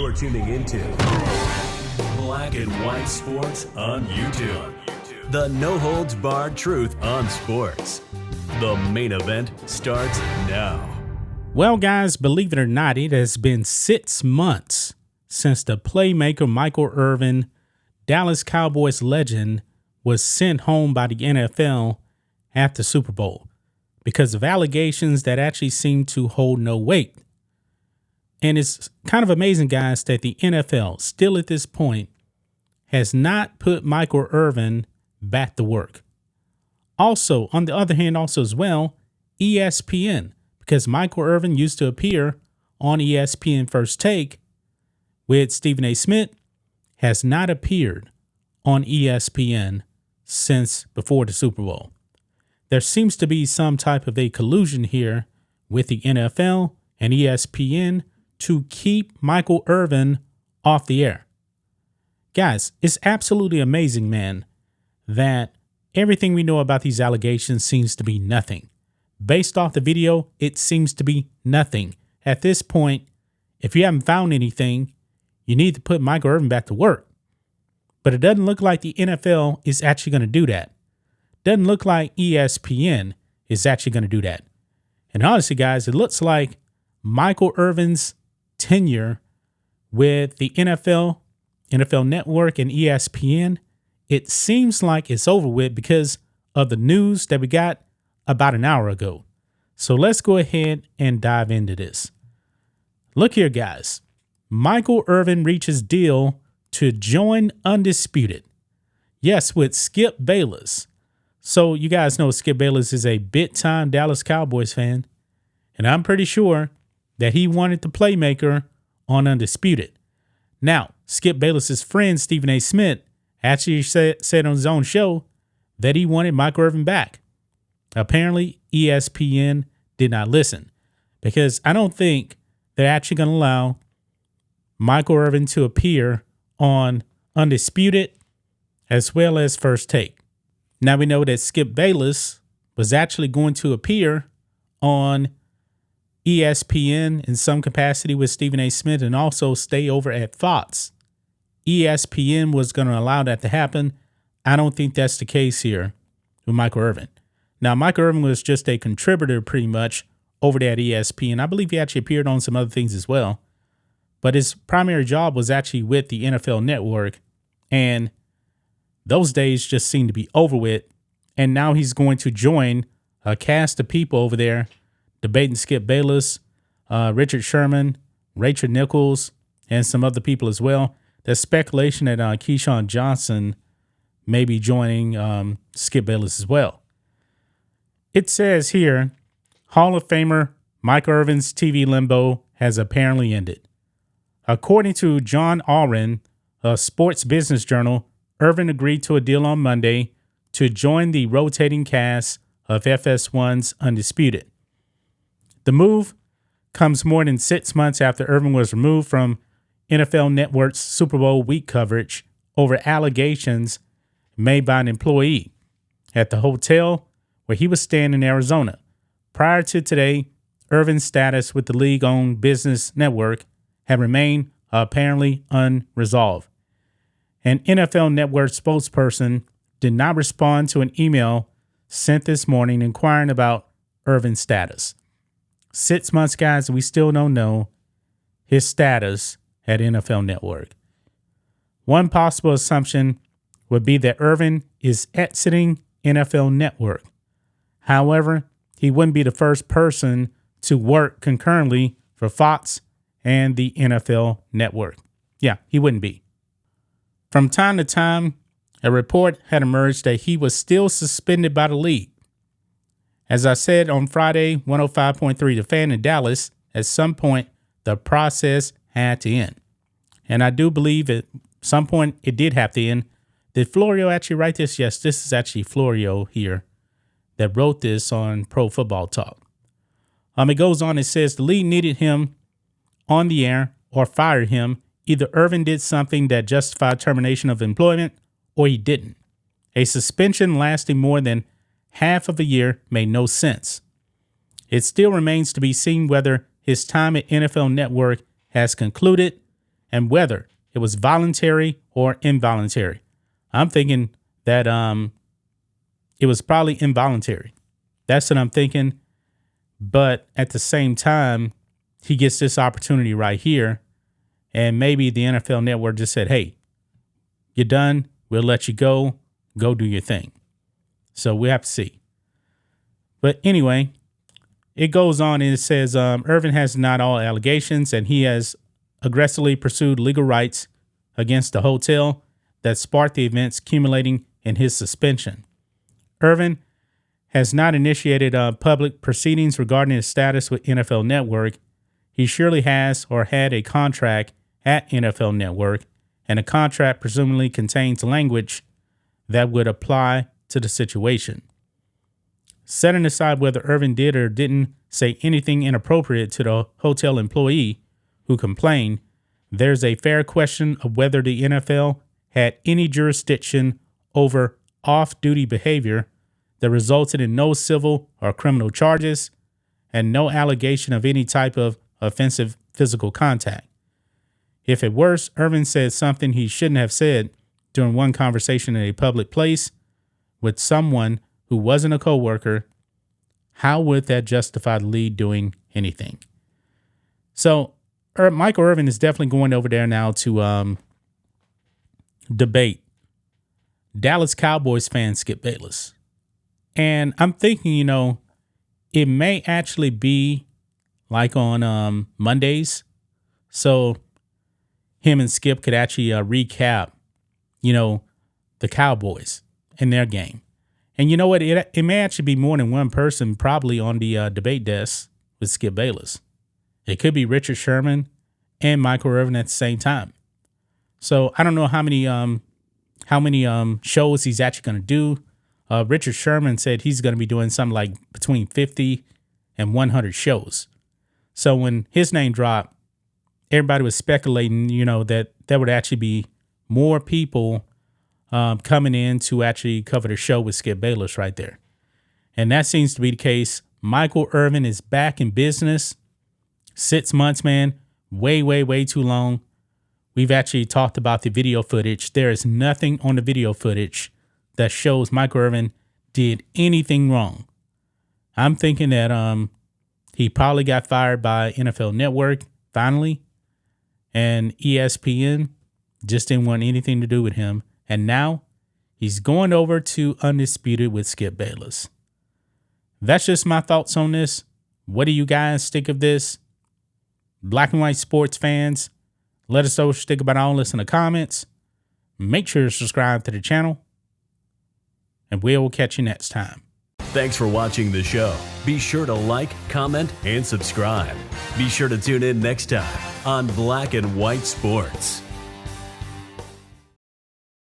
You're tuning into Black and White Sports on YouTube. The no-holds-barred truth on sports. The main event starts now. Well, guys, believe it or not, it has been 6 months since the playmaker Michael Irvin, Dallas Cowboys legend, was sent home by the NFL at the Super Bowl because of allegations that actually seem to hold no weight. And it's kind of amazing, guys, that the NFL, still at this point, has not put Michael Irvin back to work. Also, on the other hand, also as well, ESPN, because Michael Irvin used to appear on ESPN First Take with Stephen A. Smith, has not appeared on ESPN since before the Super Bowl. There seems to be some type of a collusion here with the NFL and ESPN to keep Michael Irvin off the air. Guys, it's absolutely amazing, man, that everything we know about these allegations seems to be nothing. Based off the video, it seems to be nothing. At this point, if you haven't found anything, you need to put Michael Irvin back to work. But it doesn't look like the NFL is actually going to do that. Doesn't look like ESPN is actually going to do that. And honestly, guys, it looks like Michael Irvin's tenure with the NFL Network, and ESPN, it seems like it's over with because of the news that we got about an hour ago. So let's go ahead and dive into this. Look here, guys. Michael Irvin reaches deal to join Undisputed. Yes, with Skip Bayless. So you guys know Skip Bayless is a big-time Dallas Cowboys fan, and I'm pretty sure that he wanted the playmaker on Undisputed. Now, Skip Bayless's friend Stephen A. Smith actually said on his own show that he wanted Michael Irvin back. Apparently, ESPN did not listen because I don't think they're actually going to allow Michael Irvin to appear on Undisputed as well as First Take. Now we know that Skip Bayless was actually going to appear on ESPN in some capacity with Stephen A. Smith and also stay over at Fox. ESPN was going to allow that to happen. I don't think that's the case here with Michael Irvin. Now, Michael Irvin was just a contributor pretty much over there at ESPN. I believe he actually appeared on some other things as well. But his primary job was actually with the NFL Network. And those days just seem to be over with. And now he's going to join a cast of people over there debating Skip Bayless, Richard Sherman, Rachel Nichols, and some other people as well. There's speculation that Keyshawn Johnson may be joining Skip Bayless as well. It says here, Hall of Famer Mike Irvin's TV limbo has apparently ended. According to John Allren, a sports business journal, Irvin agreed to a deal on Monday to join the rotating cast of FS1's Undisputed. The move comes more than 6 months after Irvin was removed from NFL Network's Super Bowl week coverage over allegations made by an employee at the hotel where he was staying in Arizona. Prior to today, Irvin's status with the league-owned business network had remained apparently unresolved. An NFL Network spokesperson did not respond to an email sent this morning inquiring about Irvin's status. 6 months, guys, we still don't know his status at NFL Network. One possible assumption would be that Irvin is exiting NFL Network. However, he wouldn't be the first person to work concurrently for Fox and the NFL Network. Yeah, he wouldn't be. From time to time, a report had emerged that he was still suspended by the league. As I said on Friday, 105.3 The Fan in Dallas, at some point, the process had to end. And I do believe at some point it did have to end. Did Florio actually write this? Yes, this is actually Florio here that wrote this on Pro Football Talk. It goes on, it says the league needed him on the air or fired him. Either Irvin did something that justified termination of employment or he didn't. A suspension lasting more than half of a year made no sense. It still remains to be seen whether his time at NFL Network has concluded and whether it was voluntary or involuntary. I'm thinking that it was probably involuntary. That's what I'm thinking. But at the same time, he gets this opportunity right here. And maybe the NFL Network just said, hey, you're done. We'll let you go. Go do your thing. So we have to see. But anyway, it goes on and it says Irvin has denied all allegations and he has aggressively pursued legal rights against the hotel that sparked the events culminating in his suspension. Irvin has not initiated public proceedings regarding his status with NFL Network. He surely has or had a contract at NFL Network, and the contract presumably contains language that would apply to the situation. Setting aside whether Irvin did or didn't say anything inappropriate to the hotel employee who complained, there's a fair question of whether the NFL had any jurisdiction over off-duty behavior that resulted in no civil or criminal charges and no allegation of any type of offensive physical contact. If at worst, Irvin said something he shouldn't have said during one conversation in a public place with someone who wasn't a coworker, how would that justify the league doing anything? So Michael Irvin is definitely going over there now to debate Dallas Cowboys fan Skip Bayless. And I'm thinking, it may actually be like on Mondays. So him and Skip could actually recap, the Cowboys and their game. And you know what? It may actually be more than one person probably on the debate desk with Skip Bayless. It could be Richard Sherman and Michael Irvin at the same time. So I don't know how many shows he's actually going to do. Richard Sherman said he's going to be doing something like between 50 and 100 shows. So when his name dropped, everybody was speculating, that there would actually be more people coming in to actually cover the show with Skip Bayless right there. And that seems to be the case. Michael Irvin is back in business. 6 months, man. Way, way, way too long. We've actually talked about the video footage. There is nothing on the video footage that shows Michael Irvin did anything wrong. I'm thinking that he probably got fired by NFL Network finally, and ESPN just didn't want anything to do with him. And now he's going over to Undisputed with Skip Bayless. That's just my thoughts on this. What do you guys think of this? Black and white sports fans, let us know what you think about all this in the comments. Make sure to subscribe to the channel, and we will catch you next time. Thanks for watching the show. Be sure to like, comment, and subscribe. Be sure to tune in next time on Black and White Sports.